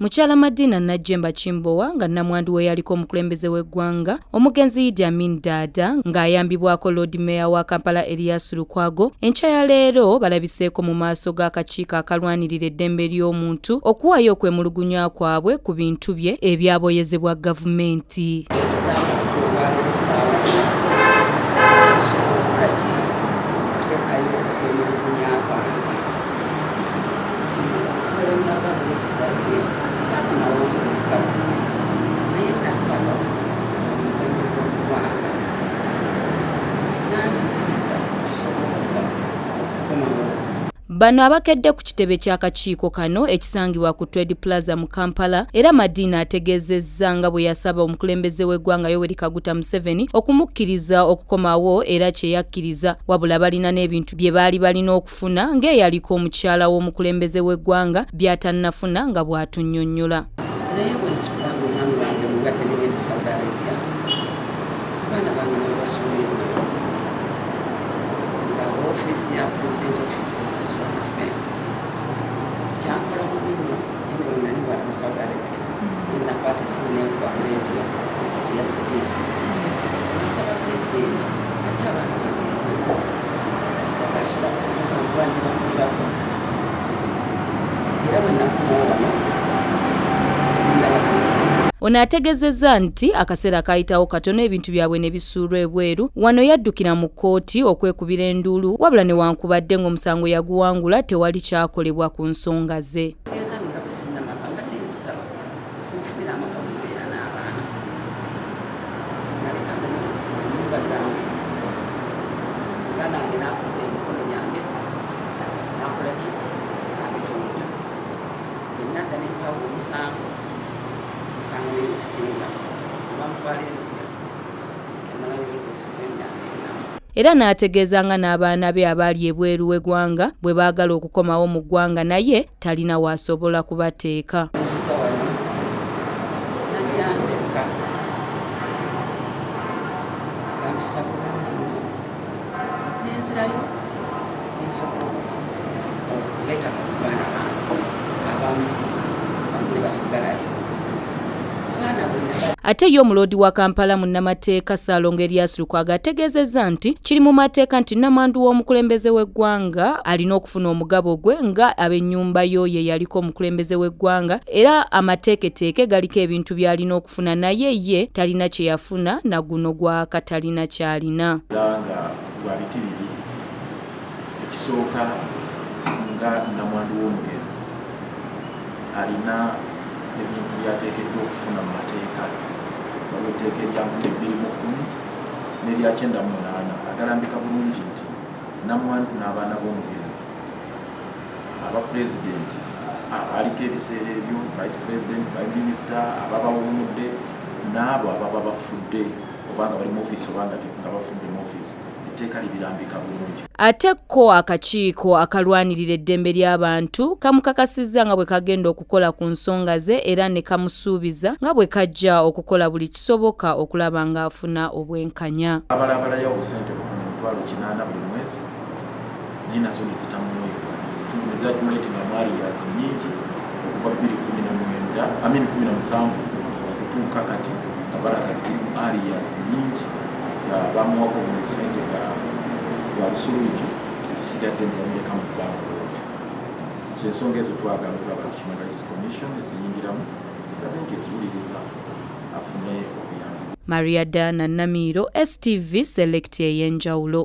Mukyala Madiina Najjemba Kimbowa nga nnamwandu we yaliko omukulembeze w'eggwanga omugenzi Amin ng'ayambibwako Lord Mayor wa Kampala Erias Lukwago enkya ya leero balabiseeko mu maaso g'akakiiko akalwanirira eddembe ly'omuntu okuwaayo okwemulugunya kwabwe ku bintu bye ebyaboyezebwa gavumenti. Bano abakedde ku kitebe ky'akakiiko kano ekisangibwa ku Trade Plaza mu Kampala era Madiina ategeezezza nga bwe yasaba omukulembeze w'eggwanga Yoweri Kaguta Museveni okumukkiriza okukomawo era kye yakkiriza wabula balina n'ebintu bye baali balina okufuna ng'eyaliko omukyala w'omukulembeze w'eggwanga by'atannafuna nga bw'atunnyonnyola. Office ya President Office ya Sente. Chakula kubino ndio nani wa Saudi Arabia. Ninapata simu yangu kwa radio ya CBS. Nasema President ataba na mambo. Wakashura kwa ndio kwa. Ila wanakuona. Ono ategeezezza nti akaseera kayitawo katono ebintu byabwe ne bisuulwa ebweru wano yaddukira mu kkooti okwekubira enduulu wabula newankubadde ng'omusango yaguwangula tewali kyakolebwa ku nsonga ze. Era n'ategeeza nga n'abaana be abaali ebweru w'eggwanga bwe baagala okukomawo mu ggwanga naye talina waasobola kubateeka. Ate yo omulodi wa Kampala munnamateeka Ssaalongo Erias Lukwago ategeezezza nti kiri mu mateeka nti nnamwandu w'omukulembeze w'eggwanga alina okufuna omugabo gwe nga ab'ennyumba yo ye yaliko omukulembeze w'eggwanga era amateeketeeke galiko ebintu by'alina okufuna naye ye talina kye yafuna na guno gwaka talina ky'alina. Ekisooka nga nnamwandu w'omugenzi alina ebintu byateekeddwa okufuna mu mateeka waliwo etteeka erya 2010 n'erya 98 agalambika bulungi nti nnamwandu n'abaana b'omugenzi aba pulezidenti aliko ebiseera ebyo vice president prime minister ababa bawummudde n'abo ababa bafudde obanga bali mu ofiisi obanga nga bafudde mu ofiisi etteeka libirambika bulungi. Ate ko akakiiko akalwanirira eddembe ly'abantu kamukakasizza nga bwe kagenda okukola ku nsonga ze era ne kamusuubiza nga bwe kajja okukola buli kisoboka okulaba ng'afuna obwenkanya. Abalabalayo obusente bukumi 800 buli mwezi naye nazo ne zitamuweebwa nezakimulatinga mu arias nyingi okuva 2017 Amin 17 okutuuka kati abalaga ziri mu arias nyingi bamuwako mu sente bwa lusuluuju ebisigadde mboneka mu bbanga lwoti. So ensonga ezo twagala okulaba Human Rights Commission eziyingiramu gabe ngeziwuliriza afune obuyambi. Mariada na Namiro, STV Select ey'enjawulo.